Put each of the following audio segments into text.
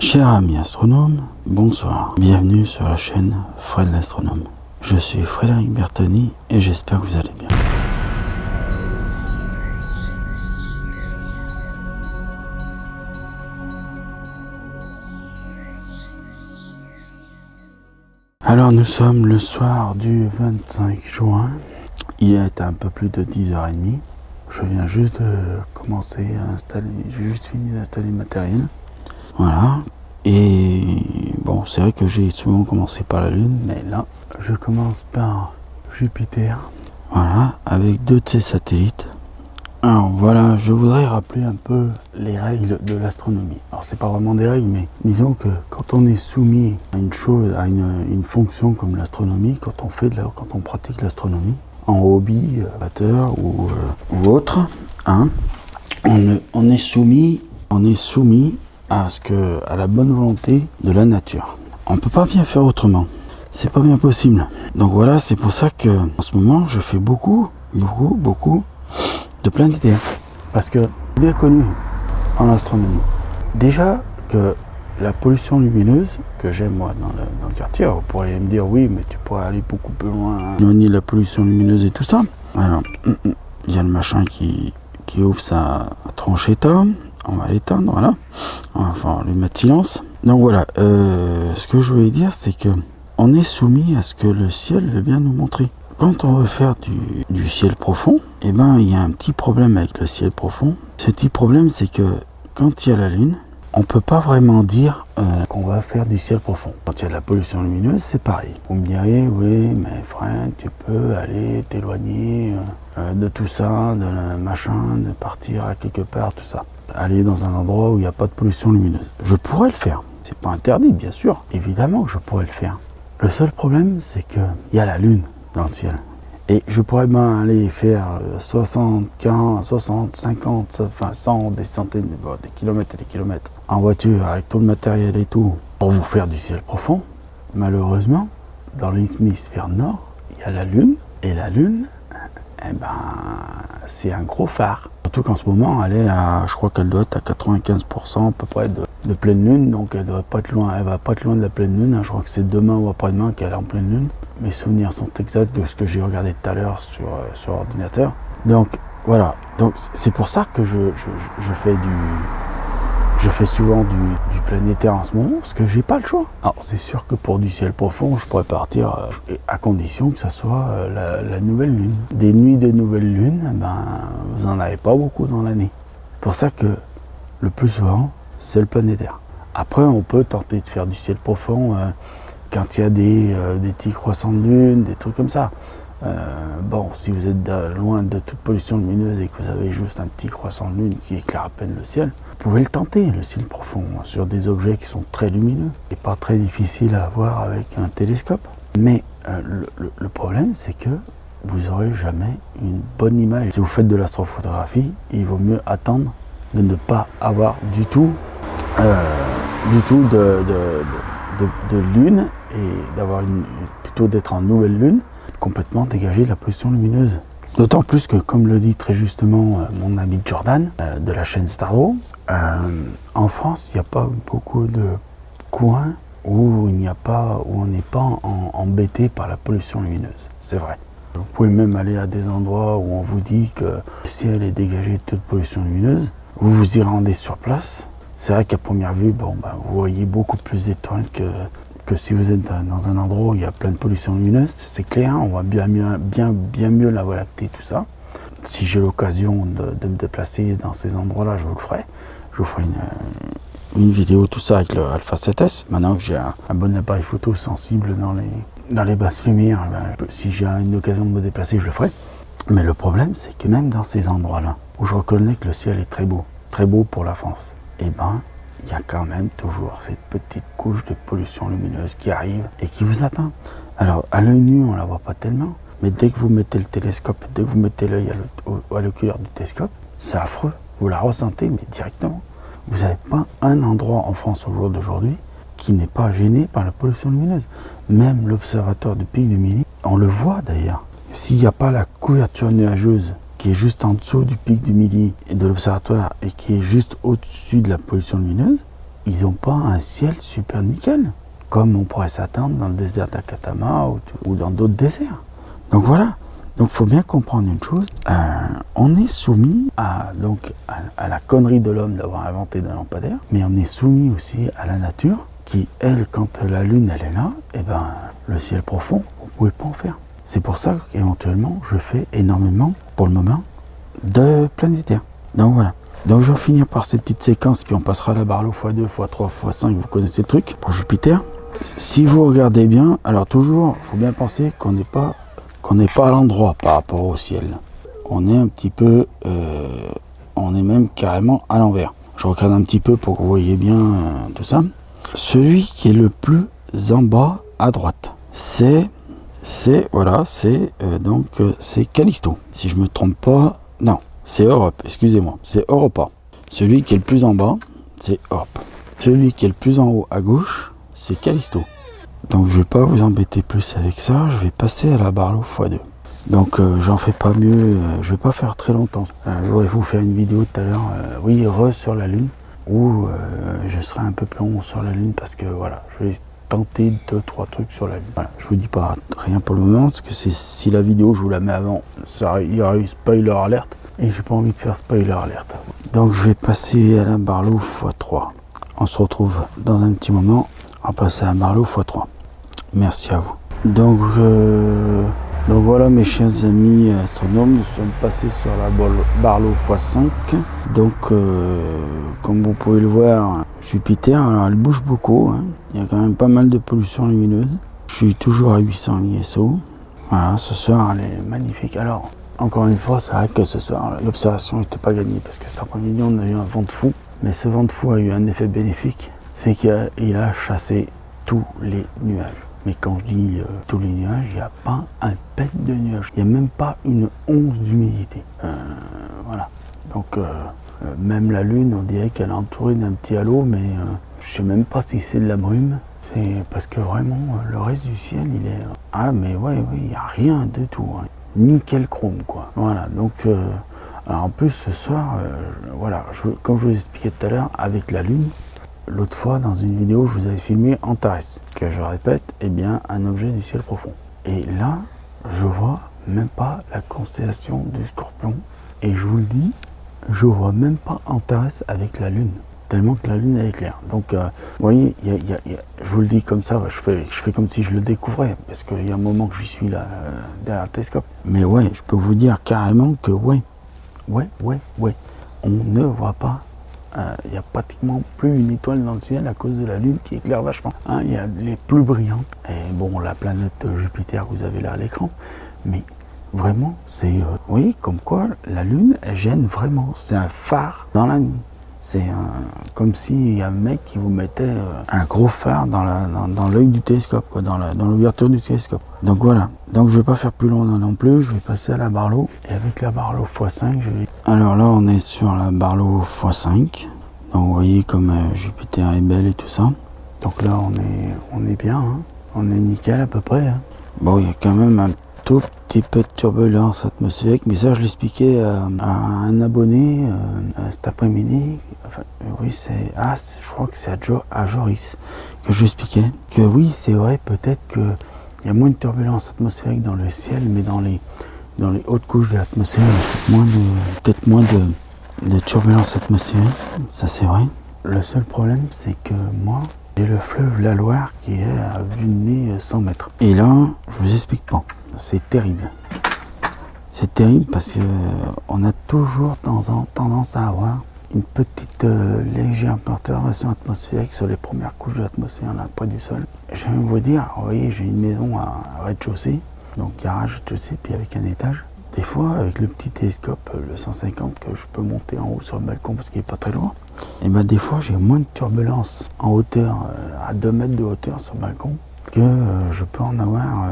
Chers amis astronomes, bonsoir. Bienvenue sur la chaîne Fred l'astronome. Je suis Frédéric Bertoni et j'espère que vous allez bien. Alors nous sommes le soir du 25 juin. Il est un peu plus de 10h30. Je viens juste de commencer à installer, j'ai juste fini d'installer le matériel. Voilà. Et bon, c'est vrai que j'ai souvent commencé par la Lune, mais là, je commence par Jupiter. Voilà, avec deux de ses satellites. Alors voilà, je voudrais rappeler un peu les règles de l'astronomie. Alors c'est pas vraiment des règles, mais disons que quand on est soumis à une chose, à une fonction comme l'astronomie, quand on pratique l'astronomie, en hobby, amateur ou autre, hein, on est soumis à la bonne volonté de la nature. On peut pas bien faire autrement. C'est pas bien possible. Donc voilà, c'est pour ça que en ce moment, je fais beaucoup de planétaires. Parce que bien connu en astronomie. Déjà que la pollution lumineuse que j'ai moi dans le quartier, vous pourriez me dire oui, mais tu pourrais aller beaucoup plus loin, éloigner la pollution lumineuse et tout ça. Alors, il y a le machin qui ouvre sa tranche état. On va l'éteindre, voilà. Enfin, on lui mettre silence. Donc voilà, ce que je voulais dire, c'est que on est soumis à ce que le ciel veut bien nous montrer. Quand on veut faire du ciel profond, eh ben, il y a un petit problème avec le ciel profond. Ce petit problème, c'est que quand il y a la Lune, on peut pas vraiment dire qu'on va faire du ciel profond. Quand il y a de la pollution lumineuse, c'est pareil. Vous me direz, oui, mais frère, tu peux aller t'éloigner de tout ça, de la machin, de partir à quelque part, tout ça. Aller dans un endroit où il n'y a pas de pollution lumineuse. Je pourrais le faire. C'est pas interdit, bien sûr. Évidemment que je pourrais le faire. Le seul problème, c'est qu'il y a la Lune dans le ciel. Et je pourrais bien aller faire 75, 60, 50, enfin 100, des centaines, des kilomètres et des kilomètres en voiture avec tout le matériel et tout pour vous faire du ciel profond. Malheureusement, dans l'hémisphère nord, il y a la Lune. Et la Lune, eh ben, c'est un gros phare. Surtout qu'en ce moment, elle est je crois qu'elle doit être à 95% à peu près de pleine lune. Donc elle va pas être loin de la pleine lune. Je crois que c'est demain ou après-demain qu'elle est en pleine lune. Mes souvenirs sont exacts de ce que j'ai regardé tout à l'heure sur ordinateur. Donc voilà, donc c'est pour ça que je fais souvent du planétaire en ce moment, parce que j'ai pas le choix. Alors c'est sûr que pour du ciel profond, je pourrais partir à condition que ça soit la nouvelle lune. Des nuits de nouvelle lune, ben, vous en avez pas beaucoup dans l'année. C'est pour ça que le plus souvent, c'est le planétaire. Après, on peut tenter de faire du ciel profond quand il y a des petits croissants de lune, des trucs comme ça. Bon, si vous êtes loin de toute pollution lumineuse et que vous avez juste un petit croissant de lune qui éclaire à peine le ciel, vous pouvez le tenter, le ciel profond, sur des objets qui sont très lumineux et pas très difficiles à voir avec un télescope. Mais le problème, c'est que vous n'aurez jamais une bonne image. Si vous faites de l'astrophotographie, il vaut mieux attendre de ne pas avoir du tout de lune et d'avoir plutôt d'être en nouvelle lune, complètement dégagé de la pollution lumineuse. D'autant plus que, comme le dit très justement mon ami Jordan de la chaîne Starro, en France, il n'y a pas beaucoup de coins où on n'est pas embêté par la pollution lumineuse. C'est vrai. Vous pouvez même aller à des endroits où on vous dit que le ciel est dégagé de toute pollution lumineuse. Vous vous y rendez sur place. C'est vrai qu'à première vue, vous voyez beaucoup plus d'étoiles que si vous êtes dans un endroit où il y a plein de pollution lumineuse. C'est clair, on voit bien mieux la Voie lactée, tout ça. Si j'ai l'occasion de me déplacer dans ces endroits-là, je vous le ferai. Je vous ferai une vidéo, tout ça, avec le Alpha 7S. Maintenant que j'ai un bon appareil photo sensible dans les basses lumières, si j'ai une occasion de me déplacer, je le ferai. Mais le problème, c'est que même dans ces endroits-là, où je reconnais que le ciel est très beau pour la France, eh ben, il y a quand même toujours cette petite couche de pollution lumineuse qui arrive et qui vous atteint. Alors, à l'œil nu, on ne la voit pas tellement, mais dès que vous mettez le télescope, dès que vous mettez l'œil à l'oculaire du télescope, c'est affreux. Vous la ressentez, mais directement. Vous n'avez pas un endroit en France au jour d'aujourd'hui qui n'est pas gêné par la pollution lumineuse. Même l'observatoire du Pic du Midi, on le voit d'ailleurs. S'il n'y a pas la couverture nuageuse qui est juste en dessous du Pic du Midi et de l'observatoire et qui est juste au-dessus de la pollution lumineuse, ils n'ont pas un ciel super nickel, comme on pourrait s'attendre dans le désert d'Atacama ou dans d'autres déserts. Donc voilà. Donc il faut bien comprendre une chose, on est soumis à la connerie de l'homme d'avoir inventé des lampadaires, mais on est soumis aussi à la nature qui, elle, quand la lune elle est là, et ben le ciel profond, vous ne pouvez pas en faire. C'est pour ça qu'éventuellement je fais énormément, pour le moment, de planétaires. Donc voilà. Donc je vais finir par ces petites séquences, puis on passera à la Barlow x2, x3, x5, vous connaissez le truc, pour Jupiter. Si vous regardez bien, alors toujours, il faut bien penser qu'on n'est pas à l'endroit par rapport au ciel. On est un petit peu, on est même carrément à l'envers. Je regarde un petit peu pour que vous voyez bien tout ça. Celui qui est le plus en bas à droite, c'est Callisto. Si je me trompe pas, non, c'est Europe, excusez-moi, c'est Europa. Celui qui est le plus en bas, c'est Europe. Celui qui est le plus en haut à gauche, c'est Callisto. Donc je vais pas vous embêter plus avec ça, je vais passer à la Barlow x2. Donc j'en fais pas mieux, je vais pas faire très longtemps. Je voudrais vous faire une vidéo tout à l'heure, sur la Lune, où je serai un peu plus long sur la Lune parce que voilà, je vais tenter 2-3 trucs sur la Lune. Voilà, je vous dis pas rien pour le moment, parce que si la vidéo je vous la mets avant, il y aura eu spoiler alerte, et j'ai pas envie de faire spoiler alerte. Donc je vais passer à la Barlow x3. On se retrouve dans un petit moment, on va passer à la Barlow x3. Merci à vous. Donc voilà mes chers amis astronomes, nous sommes passés sur la Barlow x5. Donc comme vous pouvez le voir, Jupiter, alors elle bouge beaucoup, hein. Il y a quand même pas mal de pollution lumineuse. Je suis toujours à 800 ISO. Voilà, ce soir elle est magnifique. Alors encore une fois, c'est vrai que ce soir l'observation n'était pas gagnée parce que cet après-midi on a eu un vent de fou. Mais ce vent de fou a eu un effet bénéfique, c'est qu'il a chassé tous les nuages. Mais quand je dis tous les nuages, il n'y a pas un pet de nuages. Il n'y a même pas une once d'humidité. Voilà. Donc même la Lune, on dirait qu'elle est entourée d'un petit halo, mais je ne sais même pas si c'est de la brume. C'est parce que vraiment, le reste du ciel, il est... Ah mais ouais, il n'y a rien du tout. Hein. Nickel chrome, quoi. Voilà, donc... alors en plus, ce soir, voilà, comme je vous expliquais tout à l'heure, avec la Lune, l'autre fois, dans une vidéo, je vous avais filmé Antares, que je répète, est bien un objet du ciel profond. Et là, je vois même pas la constellation du Scorpion. Et je vous le dis, je vois même pas Antares avec la Lune, tellement que la Lune est claire. Donc, vous voyez, je vous le dis comme ça, je fais comme si je le découvrais, parce qu'il y a un moment que j'y suis là, derrière le télescope. Mais ouais, je peux vous dire carrément que ouais, on ne voit pas. Il n'y a pratiquement plus une étoile dans le ciel à cause de la Lune qui éclaire vachement. Hein, il y a les plus brillantes. Et bon, la planète Jupiter, vous avez là à l'écran. Mais vraiment, c'est... vous voyez, comme quoi la Lune, elle gêne vraiment. C'est un phare dans la nuit. C'est comme s'il y a un mec qui vous mettait un gros phare dans l'œil du télescope, quoi, dans l'ouverture du télescope. Donc voilà. Donc je ne vais pas faire plus long non plus. Je vais passer à la Barlow. Et avec la Barlow x5, je vais... Alors là, on est sur la Barlow x5. Donc vous voyez comme Jupiter est belle et tout ça. Donc là, on est bien. Hein. On est nickel à peu près. Hein. Bon, il y a quand même un tout petit peu de turbulence atmosphérique, mais ça je l'expliquais à un abonné cet après-midi. Enfin, oui, je crois que c'est à Joris que je l'expliquais. Que oui, c'est vrai, peut-être qu'il y a moins de turbulence atmosphérique dans le ciel, mais dans les hautes couches de l'atmosphère, il y a peut-être moins de turbulence atmosphérique, ça c'est vrai. Le seul problème, c'est que moi, j'ai le fleuve la Loire qui est à vue de nez 100 mètres. Et là, je vous explique pas. C'est terrible. C'est terrible parce qu'on a toujours tendance à avoir une petite légère perturbation atmosphérique sur les premières couches de l'atmosphère, là, près du sol. Je vais vous dire, vous voyez, j'ai une maison à rez-de-chaussée, donc garage rez-de-chaussée, puis avec un étage. Des fois, avec le petit télescope, le 150, que je peux monter en haut sur le balcon parce qu'il n'est pas très loin, et ben des fois, j'ai moins de turbulence en hauteur, à 2 mètres de hauteur sur le balcon, que je peux en avoir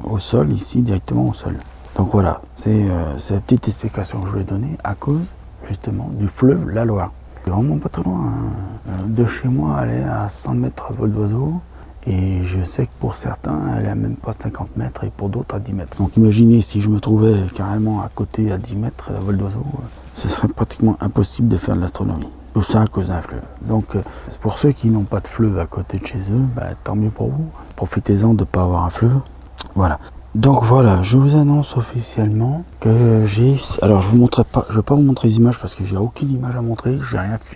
au sol, ici, directement au sol. Donc voilà, c'est la petite explication que je voulais donner à cause, justement, du fleuve la Loire. C'est vraiment pas très loin. Hein. De chez moi, elle est à 100 mètres à vol d'oiseau. Et je sais que pour certains, elle est à même pas 50 mètres et pour d'autres à 10 mètres. Donc imaginez si je me trouvais carrément à côté à 10 mètres à vol d'oiseau, ce serait pratiquement impossible de faire de l'astronomie. Tout ça à cause d'un fleuve. Donc pour ceux qui n'ont pas de fleuve à côté de chez eux, tant mieux pour vous. Profitez-en de ne pas avoir un fleuve. Voilà. Donc voilà, je vous annonce officiellement que j'ai... Alors je vous montrerai pas, je vais pas vous montrer les images parce que j'ai aucune image à montrer,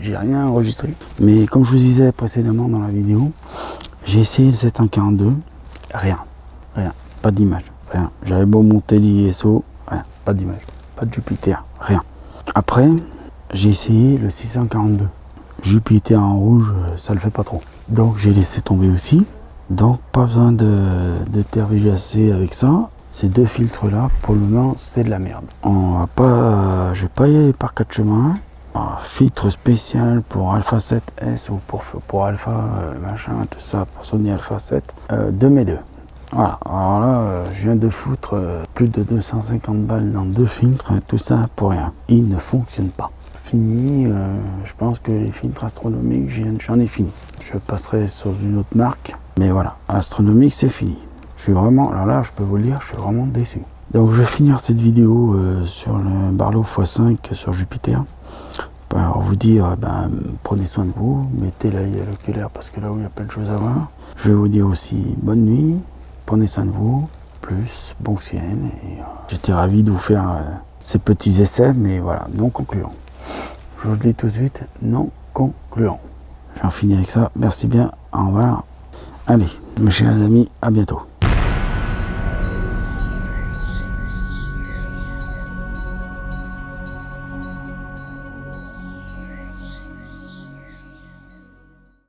j'ai rien enregistré. Mais comme je vous disais précédemment dans la vidéo, j'ai essayé le 742, rien, pas d'image, rien. J'avais beau monter l'ISO, rien, pas d'image, pas de Jupiter, rien. Après, j'ai essayé le 642. Jupiter en rouge, ça le fait pas trop. Donc j'ai laissé tomber aussi. Donc pas besoin de TRVGAC avec ça. Ces deux filtres là, pour le moment, c'est de la merde. On va pas, je vais pas y aller par quatre chemins. Un filtre spécial pour Alpha 7S ou pour Alpha machin, tout ça, pour Sony Alpha 7, 2 Voilà, alors là, je viens de foutre plus de 250 balles dans deux filtres, tout ça pour rien. Il ne fonctionne pas. Fini, je pense que les filtres astronomiques, j'en ai fini. Je passerai sur une autre marque, mais voilà, astronomique, c'est fini. Je suis vraiment, alors là, je peux vous le dire, je suis vraiment déçu. Donc, je vais finir cette vidéo sur le Barlow x5 sur Jupiter. Alors, vous dire, prenez soin de vous, mettez l'œil à l'oculaire parce que là où il y a plein de choses à voir. Je vais vous dire aussi bonne nuit, prenez soin de vous, plus bon ciel. J'étais ravi de vous faire ces petits essais, mais voilà, non concluants. Je vous le dis tout de suite, non concluant. J'en finis avec ça. Merci bien. Au revoir. Allez, mes chers amis, à bientôt.